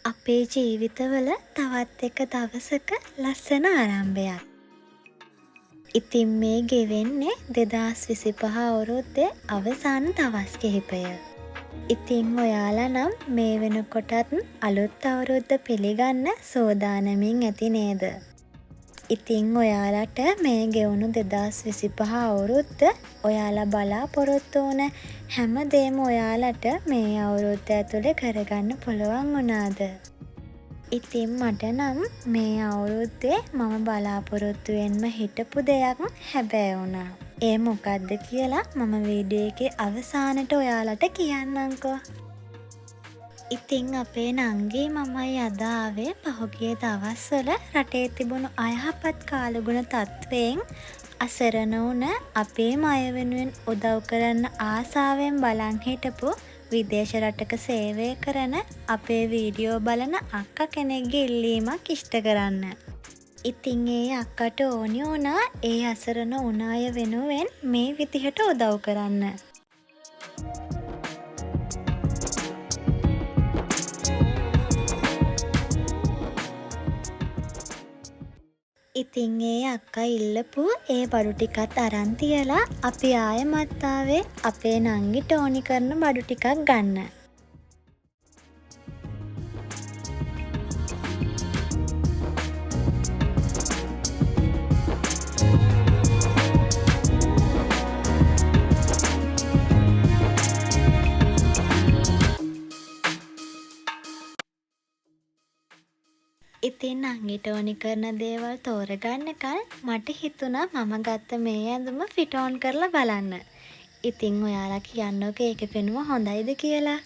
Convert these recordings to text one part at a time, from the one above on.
අපේ ජීවිතවල තවත් එක දවසක ලස්සන ආරම්භයක්. ඉතින් මේ ගෙවෙන්නේ 2025 අවුරුද්දේ අවසාන දවස් කිහිපය. ඉතින් ඔයාලා නම් මේ වෙනකොටත් අලුත් අවුරුද්ද පිළිගන්න සූදානමින් ඇති නේද? ඉතින් ඔයාලට මේ ගෙවුණු 2025 අවුරුද්ද ඔයාලා බලාපොරොත්තු වුණ හැම දේම ඔයාලට මේ අවුරුද්ද ඇතුලේ කරගන්න පුළුවන් වුණාද? ඉතින් මට නම් මේ අවුරුද්දේ මම බලාපොරොත්තු වෙන්ම හිටපු දෙයක් හැබෑ වුණා. ඒ මොකක්ද කියලා මම වීඩියෝ එකේ අවසානට ඔයාලට කියන්නම්කෝ. ඉතින් අපේ නංගී මමයි අද ආවේ පහුගිය දවස්වල රටේ තිබුණු අයහපත් කාලගුණ තත්ත්වයෙන් අසරණ වුණ අපේම අය වෙනුවෙන් උදව් කරන්න ආසාවෙන් බලන් හිටපු විදේශ රටක සේවය කරන අපේ වීඩියෝ බලන අක්කා කෙනෙක්ගේ ඉල්ලීමක් ඉෂ්ට කරන්න. ඉතින් ඒ අක්කට ඕනි වුණා ඒ අසරණ වුණ අය වෙනුවෙන් මේ විදිහට උදව් කරන්න. ඉතින් ඒ අක්කා ඉල්ලපු ඒ බඩු ටිකත් අරන් තියලා අපි ආයෙමත් ආවේ අපේ නංගිට ඕනි කරන බඩු ටිකක් ගන්න. ඉතින් නංගිට ඕනි කරන දේවල් තෝරගන්නකල් මට හිතුණා මම ගත්ත මේ ඇඳුම ෆිට ඔන් කරලා බලන්න. ඉතින් ඔයාලා කියන්නකෝ ඒකේ පෙනුම හොඳයිද කියලා.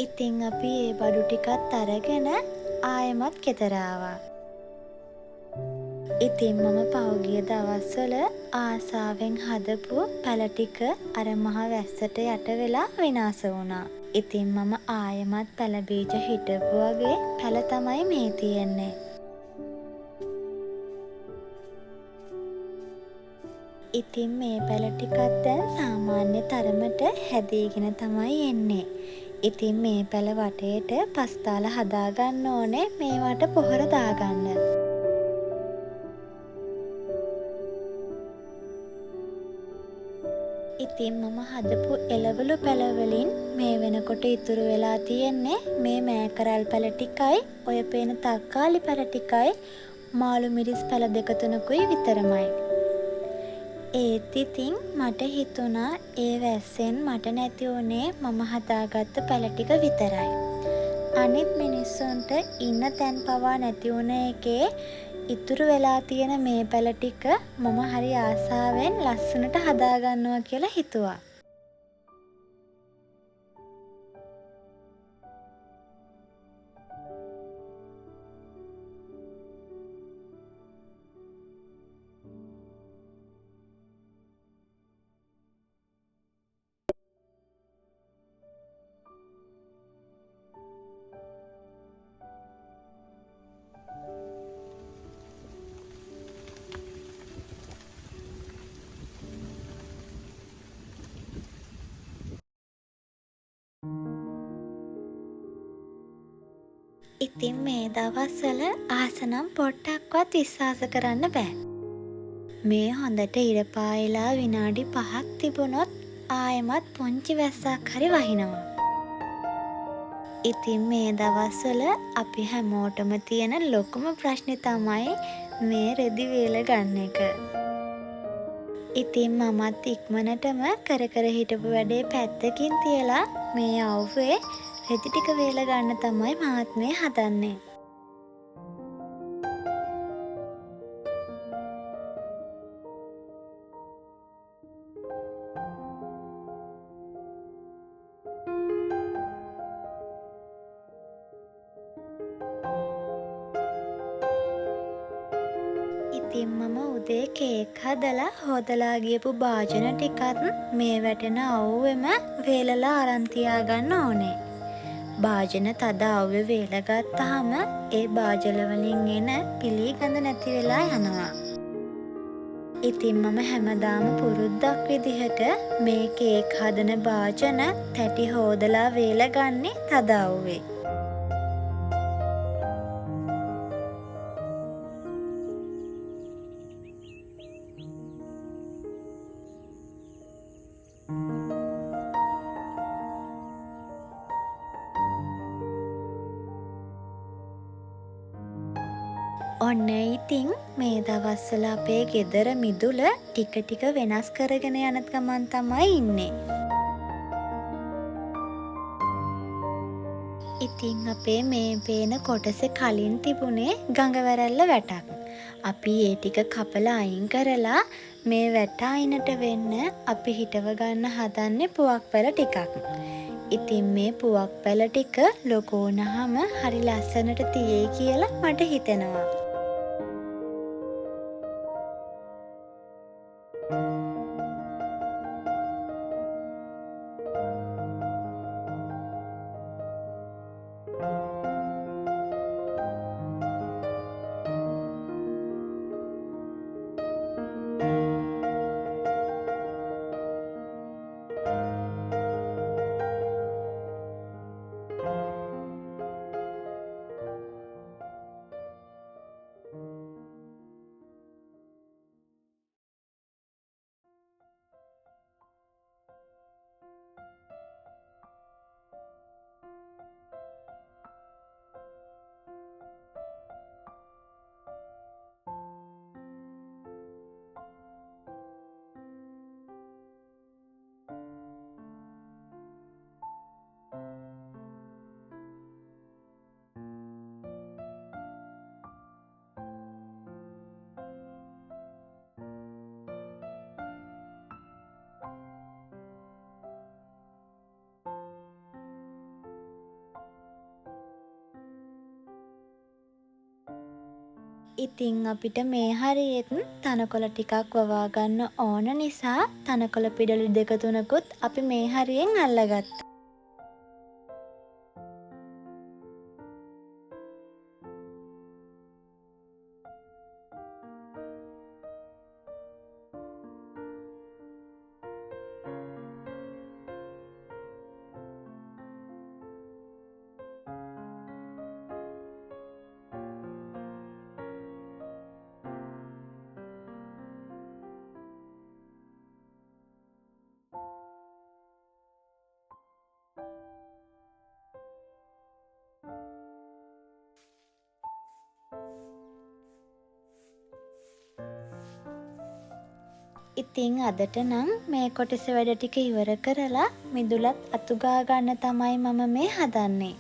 ඉතින් අපි ඒ බඩු ටිකත් අරගෙන ආයෙමත් ගෙදර ආවා. ඉතින් මම පහුගිය දවස්වල ආසාවෙන් හදපු පැල ටික අර මහ වැස්සට යට වෙලා විනාශ වුණා. ඉතින් මම ආයෙමත් පැල බීජ හිටපු වගේ පැල තමයි මේ තියෙන්නේ. ඉතින් මේ පැල ටිකත් දැන් සාමාන්‍ය තරමට හැදීගෙන තමයි එන්නේ. ඉතින් මේ පැල වටේට පස් දාලා හදාගන්න ඕනේ මේවට පොහොර දාගන්න. ඉතින් මම හදපු එළවලු පැල වලින් මේ වෙනකොට ඉතුරු වෙලා තියෙන්නේ මේ මෑකරල් පැල ටිකයි ඔය පේන තක්කාලි පැල ටිකයි මාළු මිරිස් පැල දෙක තුනකුයි විතරමයි. ඒත් ඉතින් මට හිතුණා ඒ වැස්සෙන් මට නැති වුණේ මම හදාගත්ත පැල ටික විතරයි. අනිත් මිනිස්සුන්ට ඉන්න තැන් පවා නැති වුණ එකේ ඉතුරු වෙලා තියෙන මේ පැල ටික මම හරි ආසාවෙන් ලස්සනට හදාගන්නවා කියලා හිතුවා. ඉතින් මේ දවස්වල ආසනම් පොට්ටක්වත් විශ්වාස කරන්න බෑ. මේ හොඳට ඉර පායලා විනාඩි 5ක් තිබුණොත් ආයෙමත් පුංචි වැස්සක් හරි වහිනවා. ඉතින් මේ දවස්වල අපි හැමෝටම තියෙන ලොකුම ප්‍රශ්නේ තමයි මේ රෙදි වේල ගන්න එක. ඉතින් මමත් ඉක්මනටම කර කර හිටපු වැඩේ පැත්තකින් තියලා මේ අවුවේ රෙදි ටික වේල ගන්න තමයි මාත් මේ හදන්නේ. ඉතින් මම උදේ කේක් හදලා හොදලා ගියපු භාජන ටිකත් මේ වැටෙන අවුවෙම වේලලා අරන් තියාගන්න ඕනේ. භාජන තද අවුවේ වේලගත්තාම ඒ භාජන වලින් එන පිලි ගඳ නැති වෙලා යනවා. ඉතින් මම හැමදාම පුරුද්දක් විදිහට මේ කේක් හදන භාජන තැටි හොදලා වේලගන්නේ තද අවුවේ. ඔන්න ඉතින් මේ දවස්වල අපේ ගෙදර මිදුල ටික ටික වෙනස් කරගෙන යන ගමන් තමයි ඉන්නේ. ඉතින් අපේ මේ පේන කොටසේ කලින් තිබුණේ ගඟවැරැල්ල වැටක්. අපි ඒ ටික කපලා අයින් කරලා මේ වැට අයිනට වෙන්න අපි හිටව ගන්න හදන්නේ පුවක් පැල ටිකක්. ඉතින් මේ පුවක් පැල ටික ලොකු වුණාම හරි ලස්සනට තියෙයි කියලා මට හිතෙනවා. ඉතින් අපිට මේ හරියෙත් තනකොළ ටිකක් වවා ගන්න ඕන නිසා තනකොළ පිඩලු 2-3කුත් අපි මේ හරියෙන් අල්ලගත්තා. ඉතින් අදට නම් මේ කොටසේ වැඩ ටික ඉවර කරලා මිදුලත් අතුගා ගන්න තමයි මම මේ හදන්නේ.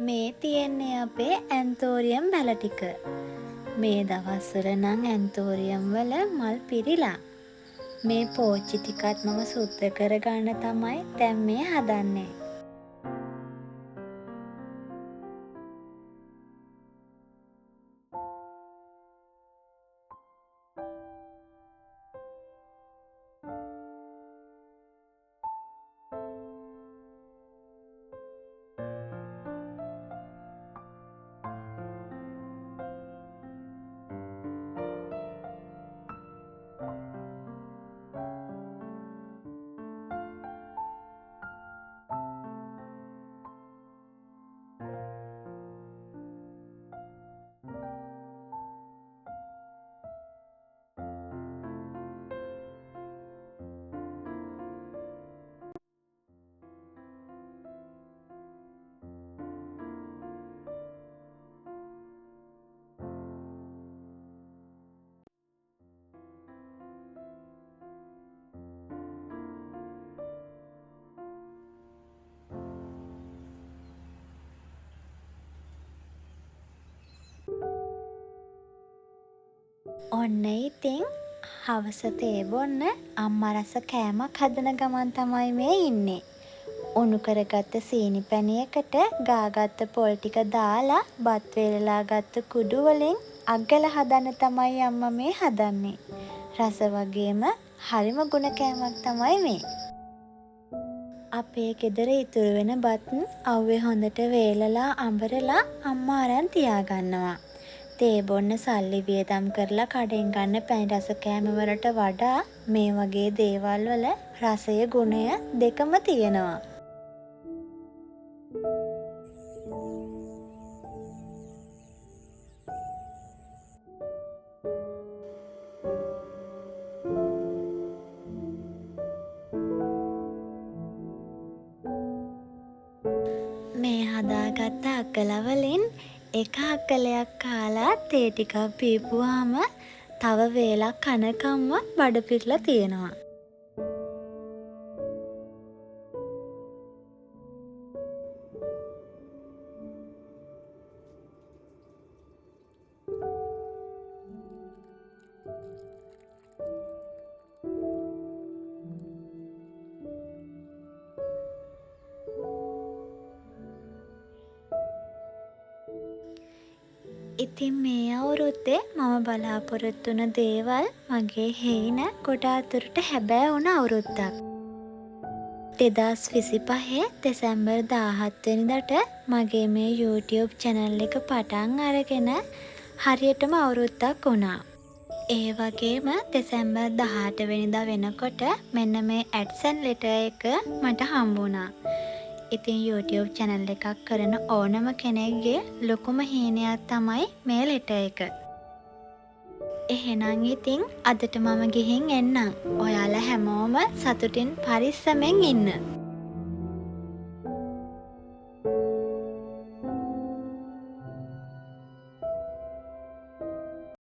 මේ තියෙන්නේ අපේ ඇන්තෝරියම් බැල ටික. මේ දවස්වල නම් ඇන්තෝරියම් වල මල් පිරිලා. මේ පෝච්චි ටිකත් මම සුද්ධ කරගන්න තමයි දැන් මේ හදන්නේ. ඔන්න ඉතින් හවස තේ බොන්න අම්මා රස කෑමක් හදන ගමන් තමයි මේ ඉන්නේ. උණු කරගත්ත සීනි පැණියකට ගාගත්ත පොල් ටික දාලා බත් වේලලා ගත්ත කුඩු වලින් අග්ගල හදන්න තමයි අම්මා මේ හදන්නේ. රස වගේම හරිම ගුණ කෑමක් තමයි මේ. අපේ ගෙදර ඉතුරු වෙන බත් අව්වේ හොඳට වේලලා අඹරලා අම්මා අරන් තියාගන්නවා. තේ බොන්න සල්ලි වියදම් කරලා කඩෙන් ගන්න පැණි රස කෑම වලට වඩා මේ වගේ දේවල් වල රසය ගුණය දෙකම තියෙනවා. මේ හදාගත්ත අක්කල වලින් එක අක්කලයක් කාලා තේ ටිකක් බීපුවාම තව වේලක් කනකම්ම බඩ පිරලා තියෙනවා. ඉතින් මේ අවුරුද්දේ මම බලාපොරොත්තු වුණ දේවල් මගේ හේන ගොඩාක් දුරට හැබෑ වුණ අවුරුද්දක්. 2025 දෙසැම්බර් 17 වෙනිදාට මගේ මේ YouTube channel එක පටන් අරගෙන හරියටම අවුරුද්දක් වුණා. ඒ වගේම දෙසැම්බර් 18 වෙනිදා වෙනකොට මෙන්න මේ AdSense letter එක මට හම්බුණා. ඉතින් YouTube channel එකක් කරන ඕනම කෙනෙක්ගේ ලොකුම හීනයක් තමයි මේ ලෙටර් එක. එහෙනම් ඉතින් අදට මම ගිහින් එන්නම්. ඔයාලා හැමෝම සතුටින් පරිස්සමෙන් ඉන්න.